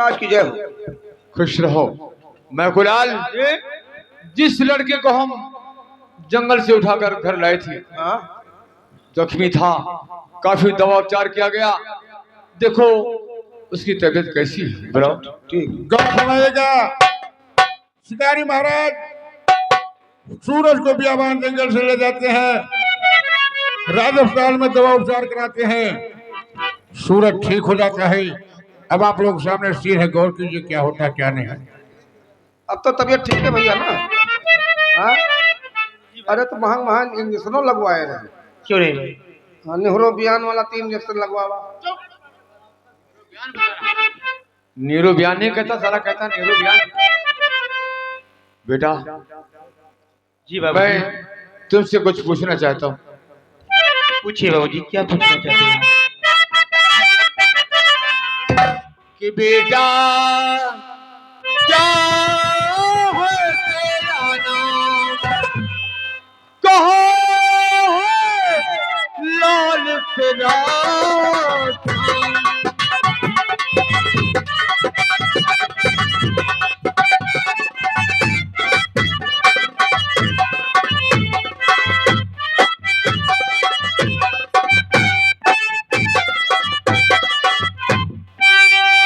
महाराज की जय हो। खुश रहो। मैं कुलाल, जिस लड़के को हम जंगल से उठाकर घर लाए थे, जख्मी था, काफी दवा उपचार किया गया। देखो उसकी तबीयत कैसी है, बताओ। ठीक सुनाएगा शिकारी महाराज सूरज को बियाबान जंगल से ले जाते हैं, राजस्थान में दवा उपचार कराते हैं, सूरज ठीक हो जाता है। अब आप लोग सामने स्थिर है, गौर कीजिए क्या होता है क्या नहीं है। अब तो तबीयत ठीक है भैया ना? हाँ? अरे तो महंग महंग इंजेक्शनों लगवाए रहे, क्यों नहीं भाई? हाँ, नेहरू बयान वाला 3 इंजेक्शन लगवावा। नीरू बयान नहीं कहता, सारा कहता नीरू बयान। बेटा जी बाबू जी। मैं तुमसे कुछ पूछना चाहता हूँ। पूछिए बाबू जी, क्या पूछना चाहते हैं? कि बेटा क्या है तेरा नाम, कहो है लाल तेरा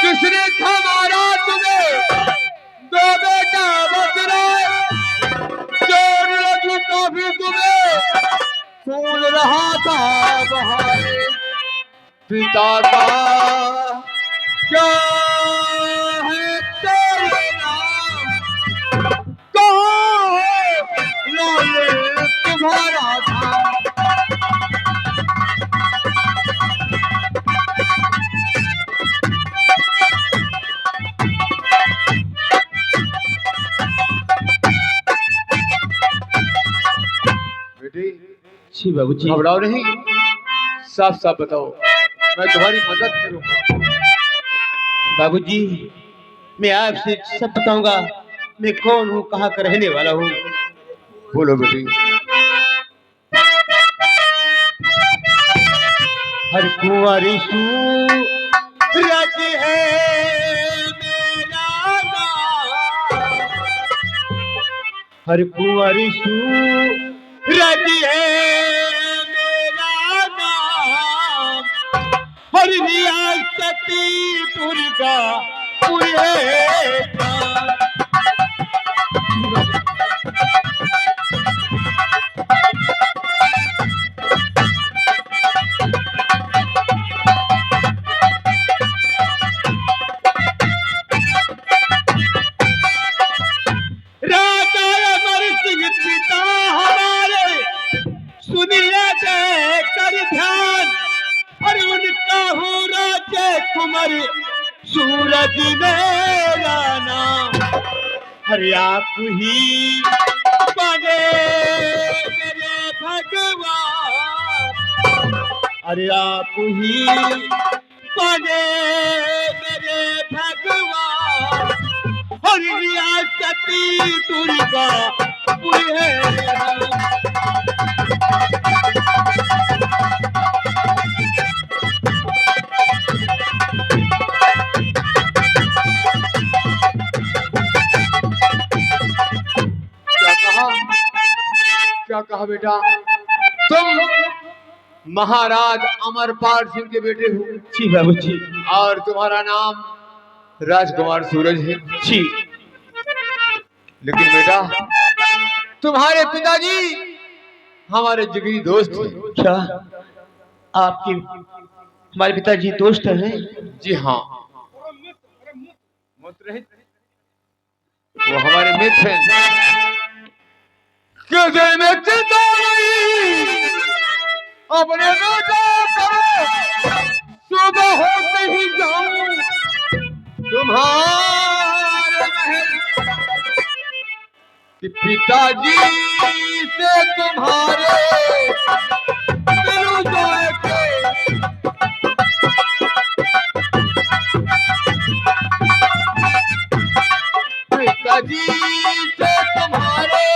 किसने था मारा तुम्हें, दो बेटा बदरा चोर लगी काफी तुम्हें, खून रहा था बहारे पिता का, क्या है तेरे नाम, कहो है लाल तुम्हारा था। बेटी जी बाबू जी। घबराओ नहीं, साफ साफ बताओ, मैं तुम्हारी मदद करूंगा। बाबू जी, मैं आपसे सब बताऊंगा, मैं कौन हूँ, कहाँ का रहने वाला हूँ। बोलो बेटी। हर कुंवारी सूरज है मेरा नाम, हर कुंवारी सूरज है मेरा नाम, हर रियासती दुर्गा पुरे राजा अमर सिंह पिता हमारे, सुनिए देकर ध्यान, और उनका हूँ राज्य कुमार सूरज मेरा नाम। हर आप ही बने मेरे भगवान, अरे आप ही बने मेरे भगवान, और रियासती दुर्गा पुरे क्या कहा बेटा? तुम महाराज अमरपाल सिंह के बेटे हो? जी बाबू जी। और तुम्हारा नाम राजकुमार सूरज है? जी। लेकिन बेटा तुम्हारे पिताजी हमारे जिगरी दोस्त हैं। क्या आपके हमारे पिताजी दोस्त हैं? जी हाँ, वो हमारे मित्र हैं। किसी मित्र तो नहीं अपने बेटा करो, सुबह होते ही जाऊं तुम्हारे महल, कि पिताजी से तुम्हारे मिलूं जाके, पिताजी से तुम्हारे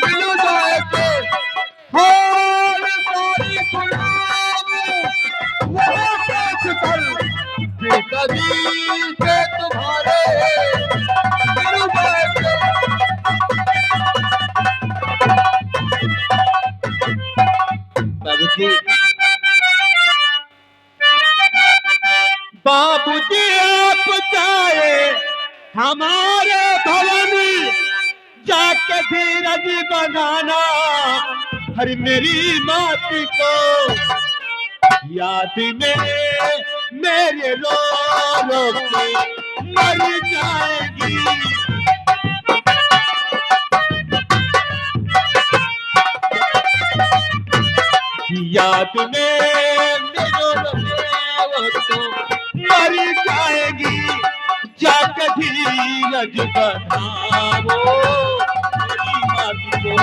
मिलूं जाके, हाल सारी गुलाम वो देख कर पिताजी बाबूजी बाबूजी आप जाए हमारे भवन जाके धीरज बनाना हर मेरी मात को याद में मेरे रो रो के मर जाएगी याद में मेरे रो तो मर जाएगी जाके धीरज बनाओ मेरी मात को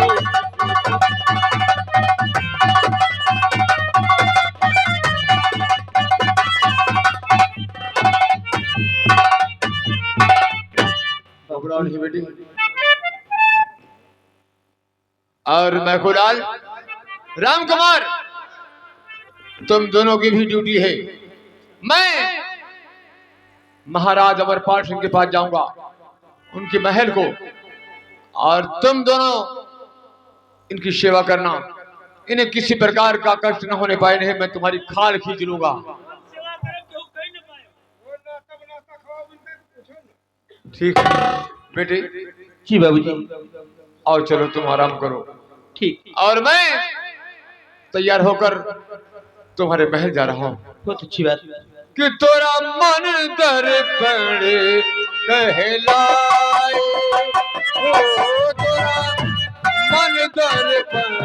घबराओ नहीं बेटी। और मैखुलाल, राम कुमार, तुम दोनों की भी ड्यूटी है। मैं महाराज अमरपाल सिंह के पास जाऊंगा, उनके महल को, और तुम दोनों इनकी सेवा करना। इन्हें किसी प्रकार का कष्ट न होने पाए, नहीं मैं तुम्हारी खाल खींच लूंगा। ठीक है बेटे। जी बाबूजी। और चलो तुम आराम करो। ठीक। और मैं तैयार होकर तुम्हारे महल जा रहा हूँ। बहुत अच्छी बात। कि तोरा मन दर्पण कहलाए, ओ तोरा मन दर्पण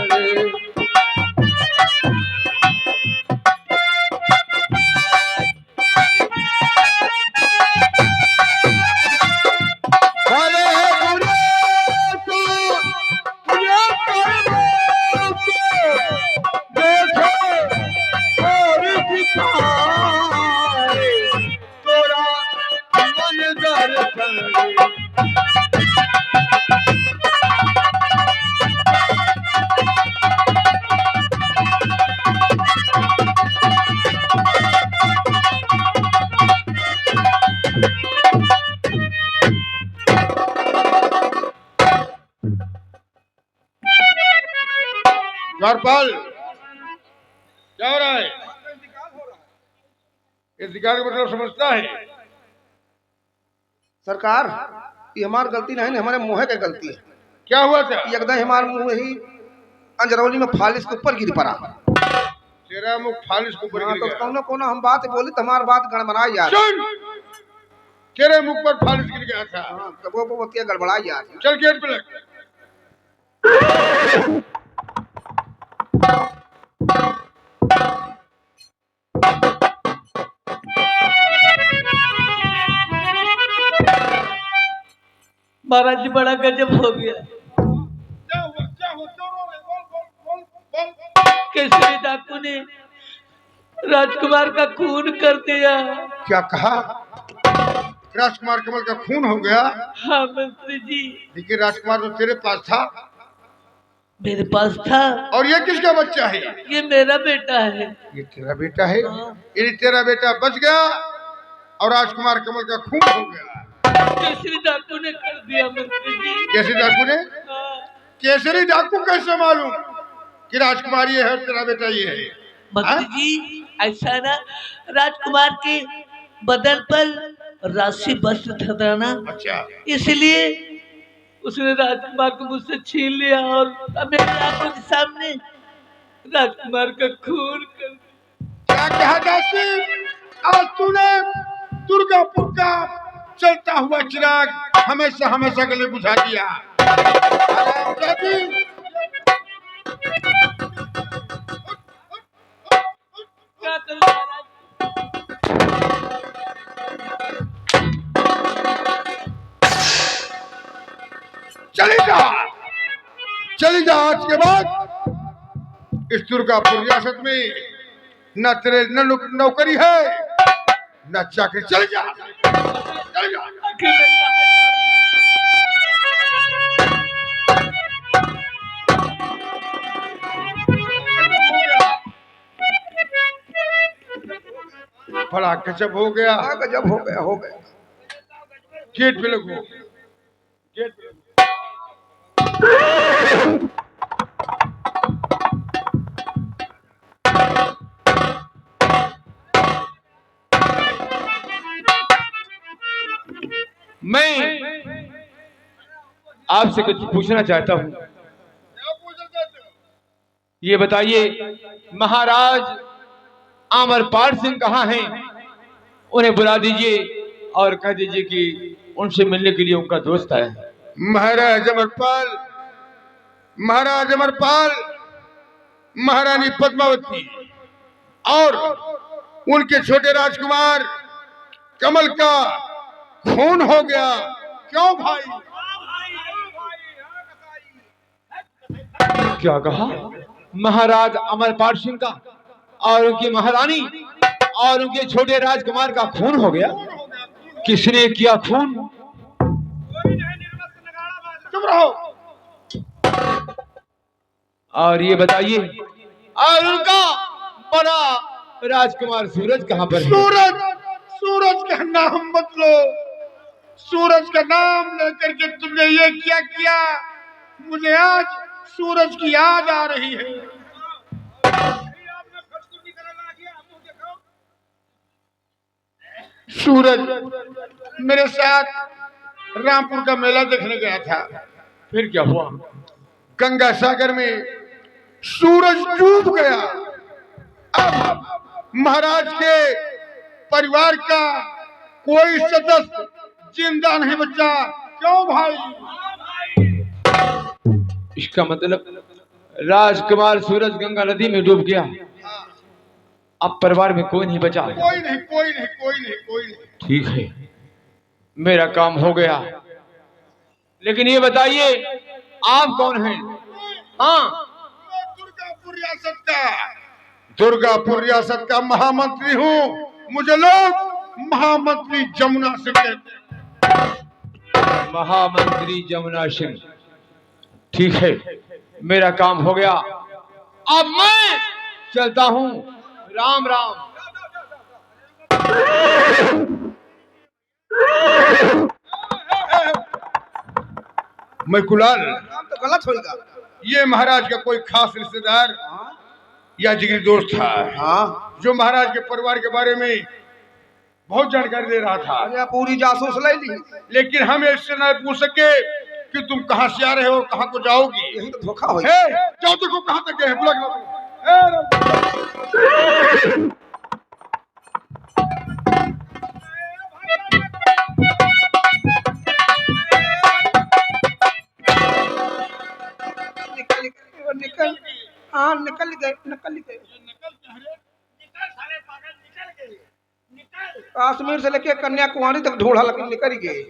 द्वारपाल क्या हो रहा है? इंतकाल का मतलब समझता है? सरकार, ये हमारी गलती नहीं है, हमारे मुँह की गलती है। क्या हुआ था? एकदम हमारे मुँह ही अंजरौली में फालिस के ऊपर गिर पड़ा। तेरा मुख फालिस के ऊपर गिर गया। तो कोना हम बात बोली तो हमारी बात गड़बड़ाई यार। सुन, तेरे मुख पर फालिस गिर गया था। तो वो गड़बड़ाई यार। चल गेट पे लग। महाराज जी बड़ा गजब हो गया। केसरी डाकू ने राजकुमार का खून कर दिया। क्या कहा? राजकुमार कमल का खून हो गया? हाँ मंत्री जी। लेकिन राजकुमार तो तेरे पास था। मेरे पास था। और ये किसका बच्चा है? ये मेरा बेटा है। ये तेरा बेटा है? यदि तेरा बेटा बच गया और राजकुमार कमल का खून हो गया। केसरी डाकू ने कर दिया मंत्री जी। केसरी डाकू ने? केसरी डाकू कैसे मालूम कि राजकुमार ये है तेरा बेटा ये है? मंत्री जी ऐसा ना, राजकुमार के बदन पर राशि वस्त्र धराना, अच्छा, इसलिए उसने राजकुमार को मुझसे छीन लिया और मेरे आंखों के सामने राजकुमार का खून कर दिया। क्या कहा दासी? आज तूने दुर्गापुर का चलता हुआ चिराग हमेशा हमेशा के लिए बुझा दिया। क्या करूं महाराज? चली जा, चली जा। आज के बाद इस दुर्गापुर रियासत में न तेरे न नौकरी है न चाकरी। चली जा, चली जा। अकेले कहाँ बड़ा गजब हो गया। गजब हो गया, हो गया। गेट पे लगो, गेट पे लगो। मैं आपसे कुछ पूछना चाहता हूँ। ये बताइए महाराज अमरपाल सिंह कहाँ हैं? उन्हें बुला दीजिए और कह दीजिए कि उनसे मिलने के लिए उनका दोस्त है। महाराज अमरपाल, महाराज अमरपाल, महारानी पद्मावती और उनके छोटे राजकुमार कमल का खून हो गया। क्यों भाई? क्या कहा? महाराज अमरपाल सिंह का और उनकी महारानी और उनके छोटे राजकुमार का खून हो गया? किसने किया खून? चुप रहो। और ये बताइए, और उनका बड़ा राजकुमार सूरज कहाँ पर है? सूरज, सूरज का नाम मत लो। सूरज का नाम लेकर के तुमने ये क्या किया? मुझे आज सूरज की याद आ रही है। सूरज मेरे साथ रामपुर का मेला देखने गया था। फिर क्या हुआ? गंगा सागर में सूरज डूब गया। अब महाराज के परिवार का कोई सदस्य जिंदा नहीं बचा। क्यों भाई? इसका मतलब राजकुमार सूरज गंगा नदी में डूब गया। अब परिवार में कोई नहीं बचा। कोई नहीं, कोई नहीं, कोई नहीं, कोई नहीं। ठीक है, मेरा काम हो गया। लेकिन ये बताइए आप कौन हैं? हाँ, दुर्गापुर रियासत का, दुर्गापुर रियासत का महामंत्री हूँ। मुझे लोग महामंत्री जमुना सिंह कहते हैं। महामंत्री जमुना सिंह। ठीक है, मेरा काम हो गया। अब मैं चलता हूँ। राम राम। मैं कुलाल, काम तो गलत होगा। ये महाराज का कोई खास रिश्तेदार या जिगरी दोस्त था। हाँ, जो महाराज के परिवार के बारे में बहुत जानकारी दे रहा था। अरे पूरी जासूस ले ली। लेकिन हम इससे न पूछ सके कि तुम कहाँ से आ रहे हो और कहाँ को जाओगी। यही तो धोखा हो। जाओ, देखो कहाँ तक गए हैं। निकल, हाँ निकल गए, निकल गए। कश्मीर से लेके कन्याकुमारी तक ढूंढा लेकिन निकल गए।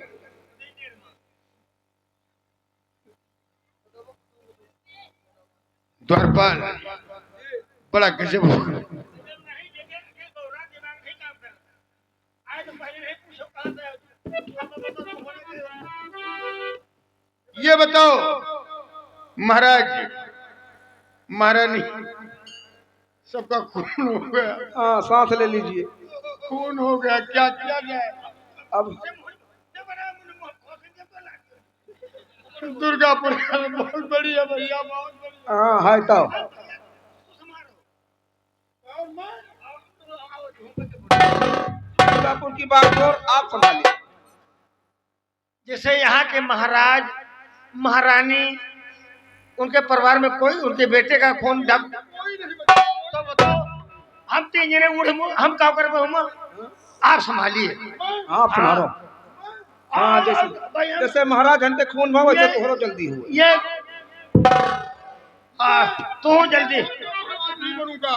द्वारपाल बड़ा गजब हो। ये बताओ महाराज, महारानी सबका खून हो गया। हाँ, सांस ले लीजिए। खून हो गया, क्या किया जाए? अब दुर्गापुर बहुत बड़ी है भैया, बहुत बड़ी। हाँ है तो दुर्गापुर की बात और आप संभालिए। जैसे यहाँ के महाराज महारानी उनके परिवार में कोई उनके बेटे का खून डब तो बताओ, हम तीन जने हम क्या कर आप संभालिए। हाँ आप संभालो। हाँ जैसे जैसे महाराज हंते खून भाव वैसे तोहरो जल्दी हो। ये तू जल्दी। नहीं बनूंगा,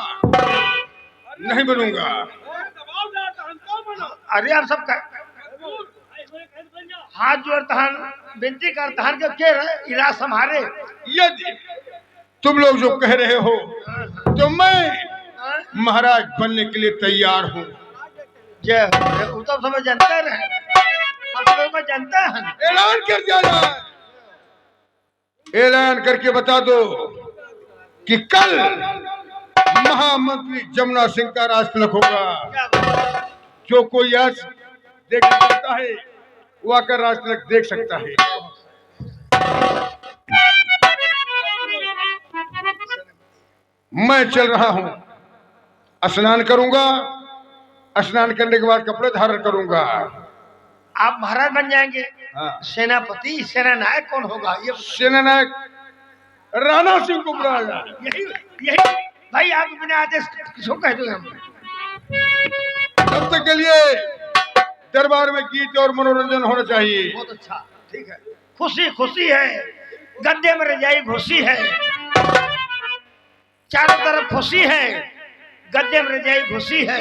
नहीं बनूंगा। अरे आप सब हाथ जोड़ तहन विनती कर तहन के इलाज संभाले। यदि तुम लोग जो कह रहे हो तो मैं महाराज बनने के लिए तैयार हूँ। जय हो, तो सब जनता रहे, सब लोग जनता है। ऐलान कर दिया जाए, ऐलान करके बता दो कि कल महामंत्री जमुना सिंह का राज तिलक होगा। जो कोई यश देखना चाहता है वो आकर राज तिलक देख सकता है। मैं चल रहा हूँ, स्नान करूंगा। स्नान करने के बाद कपड़े धारण करूंगा आप महाराज बन जाएंगे। हाँ। सेनापति सेना नायक कौन होगा ये? सेना नायक राणा सिंह को बुलाया जाए। यही यही भाई, आप अपने आदेश किसको कह दो हम। तब तक के लिए दरबार में गीत और मनोरंजन होना चाहिए। बहुत अच्छा, ठीक है। खुशी खुशी है, गद्दे में रजाई घुसी है, चारों तरफ खुशी है, गद्दे में रजाई घुसी है।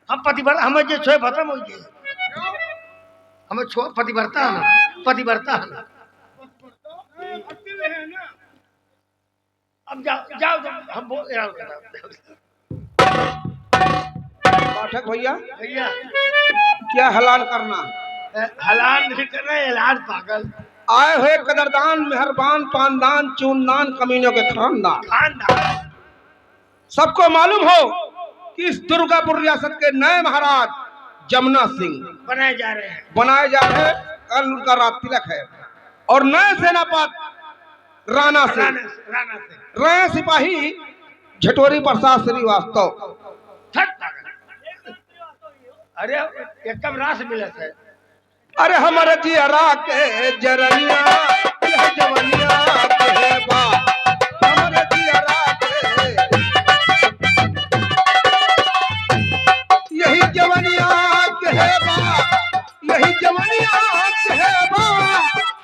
हम पतिव्रता, हमें जो छो खत्म हो गए, हमें छो पतिव्रता है ना, पतिव्रता है ना। अब जाओ जाओ, हम पाठक भैया भैया क्या हलाल करना, हलाल नहीं कर रहे, इलाज पागल। आए हुए कदरदान मेहरबान पानदान चूनदान कमीनों के खानदान, खानदान सबको मालूम हो कि इस दुर्गापुर रियासत के नए महाराज जमुना सिंह बनाए जा रहे हैं। कल उनका रात तिलक है, और नए सेनापति राणा सिंह, राणा से नए सिपाही झटोरी प्रसाद श्रीवास्तव। अरे एकदम रास मिलत है। अरे हमारे जियरा के जरनिया यह जवनिया के बा, हमारे जियरा के यही जवनिया के बा, यही जवनिया के बा,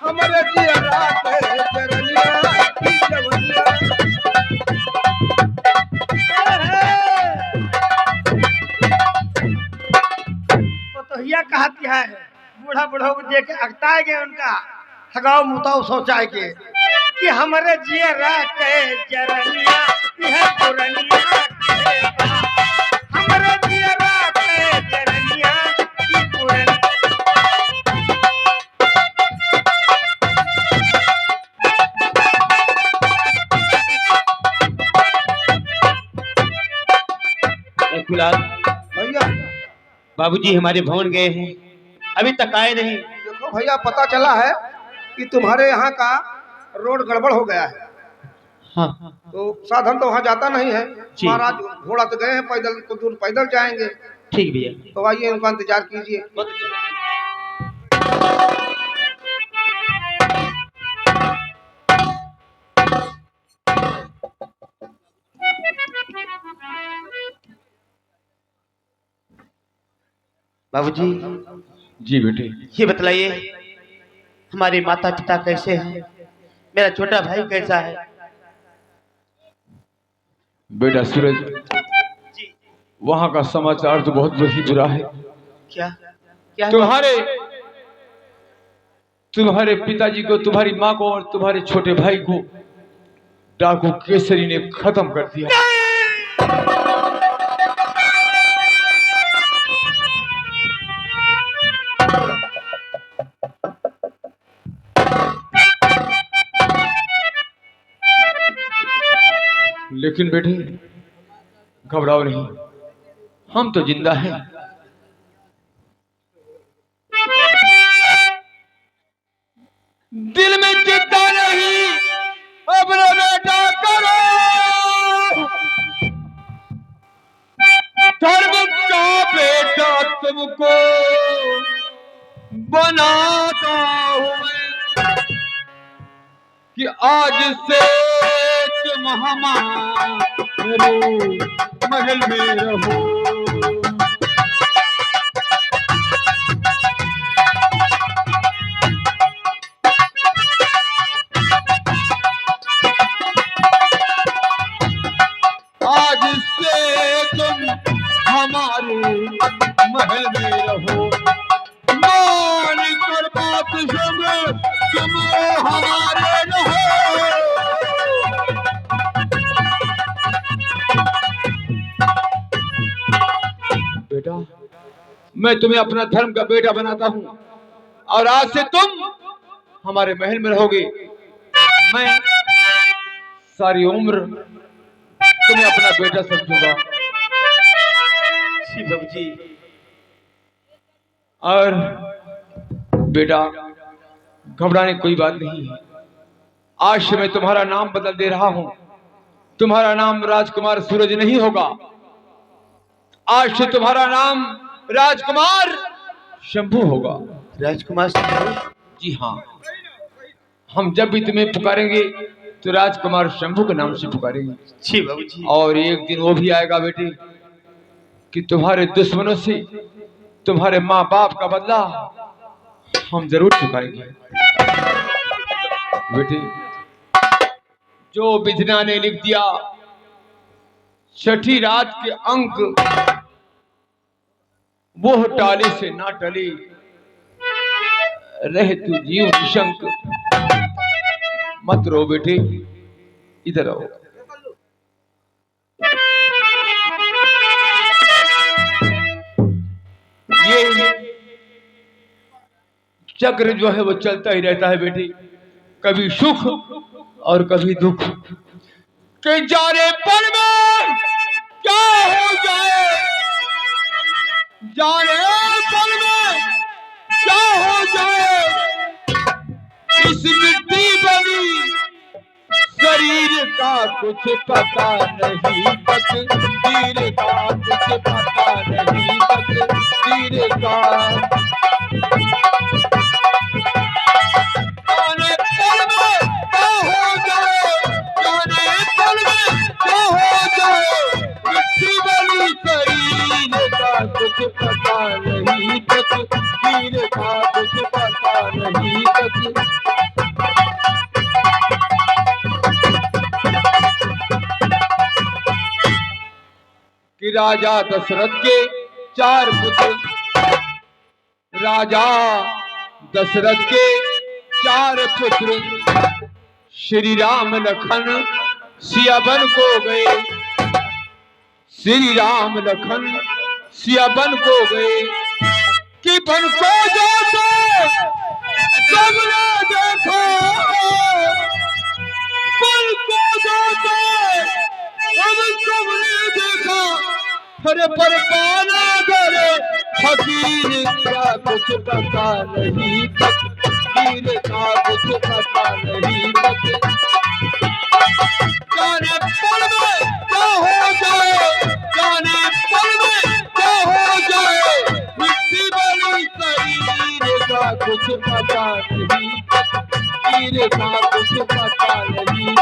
हमारे जियरा के जरनिया की जवनिया। तो यह कहती है, बूढ़ा बूढ़ा को देख के अगता गए उनका हगाव मुताव सोचा के कि हमारे जियरा के जरनिया यह पुरनिया के बा, हमारे जियरा के जरनिया की पुरनिया। फिलहाल भैया बाबूजी हमारे भवन गए हैं, अभी तक आए नहीं। देखो भैया, पता चला है कि तुम्हारे यहाँ का रोड गड़बड़ हो गया है। हाँ। तो साधन तो वहाँ जाता नहीं है। जी। महाराज घोड़ा तो गए हैं, पैदल तो दूर पैदल जाएंगे। ठीक भैया। तो आइए, उनका इंतजार कीजिए। बाबूजी जी बेटे। ये बतलाइए, हमारे माता पिता कैसे हैं, मेरा छोटा भाई कैसा है? बेटा सूरज, वहां का समाचार तो बहुत ही बुरा है। क्या क्या? तुम्हारे पिताजी को, तुम्हारी माँ को और तुम्हारे छोटे भाई को डाकू केसरी ने खत्म कर दिया। लेकिन बेटे घबराओ नहीं, हम तो जिंदा हैं। दिल में चिंता नहीं, अपना बेटा करो, धर्म का बेटा तुमको बनाता हूं मैं, कि आज से तुम हमारे महल में रहो। आज से तुम हमारे महल में रहो, मान कर बात सुन, तुम हमारे रहो। बेटा, मैं तुम्हें अपना धर्म का बेटा बनाता हूँ, और आज से तुम हमारे महल में रहोगे। मैं सारी उम्र तुम्हें अपना बेटा समझूंगा। जी बाबूजी। और बेटा, घबराने कोई बात नहीं है। आज से मैं तुम्हारा नाम बदल दे रहा हूं। तुम्हारा नाम राजकुमार सूरज नहीं होगा, आज से तुम्हारा नाम राजकुमार शंभू होगा। राजकुमार शंभू? जी हाँ, हम जब भी तुम्हें पुकारेंगे तो राजकुमार शंभू के नाम से पुकारेंगे। जी बाबू जी। और एक दिन वो भी आएगा बेटी कि तुम्हारे दुश्मनों से तुम्हारे माँ बाप का बदला हम जरूर चुकाएंगे। बेटी, जो विधना ने लिख दिया छठी रात के अंक, वो टाले से ना टले, रहे तू जीव निशंक। मत रो बेटे, इधर आओ। ये चक्र जो है वो चलता ही रहता है बेटी, कभी सुख और कभी दुख। कि जाने पल में क्या हो जाए, जाने पल में क्या हो जाए, इस मिट्टी बनी शरीर का कुछ पता नहीं, तकदीर का कुछ पता नहीं, तकदीर का। जाने पल में क्या हो जाए, जाने पल में क्या हो जाए, मिट्टी बनी शरीर का कुछ पता नहीं, तकदीर का कुछ पता नहीं, कि राजा दशरथ के 4 पुत्र, राजा दशरथ के 4 पुत्र, श्री राम लखन सिया बन को गए, श्री राम लखन सिया बन को गए, कि बन को जाते सबने देखा, बन को जाते अब सबने देखा, अरे पर पाना करे फकीर का कुछ पता नहीं, फकीर का कुछ पता नहीं, जाने पल में क्या हो जाए, जाने पल में क्या हो जाए, मिट्टी बनी शरीर का कुछ पता नहीं, फकीर का कुछ पता नहीं।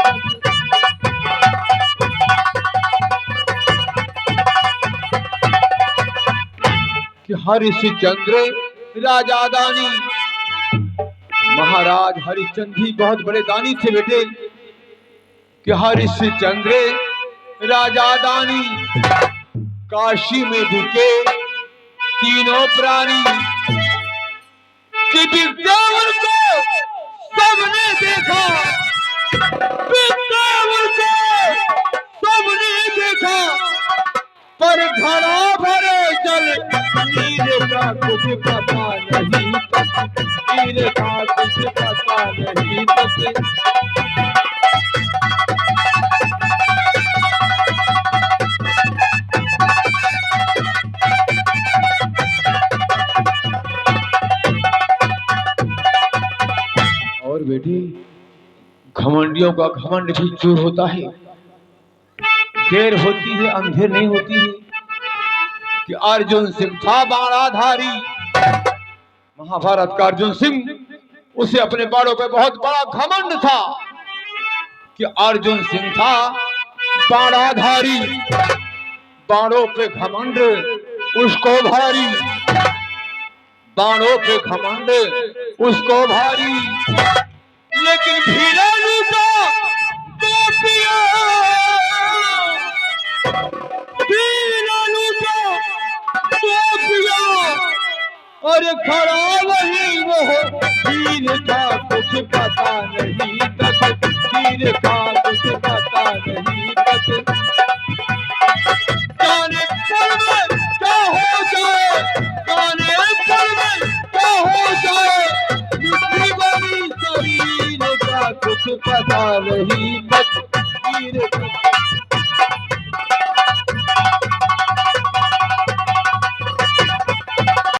कि हरिश्चंद्र राजा दानी, महाराज हरिश्चंद्र ही बहुत बड़े दानी थे बेटे। कि हरिश्चंद्र राजा दानी काशी में ढुके तीनों प्राणी, कि विद्यावर को सबने देखा, विद्यावर को सबने देखा, पर घड़ा भरे जल नीर का कुछ पता नहीं, नीर का कुछ पता नहीं, और बेटी, घमंडियों का घमंड भी चूर होता है, देर होती है अंधेर नहीं होती है। कि अर्जुन सिंह था बाणाधारी, महाभारत का अर्जुन सिंह, उसे अपने बाणों पे बहुत बड़ा घमंड था। कि अर्जुन सिंह था बाणाधारी, बाणों पे घमंड उसको भारी, बाणों पे घमंड उसको भारी, लेकिन भीड़ा लूटा तो पिया, भीड़ा लूटा तो पिया, और खड़ा वही वो वीर था कुछ पता नहीं,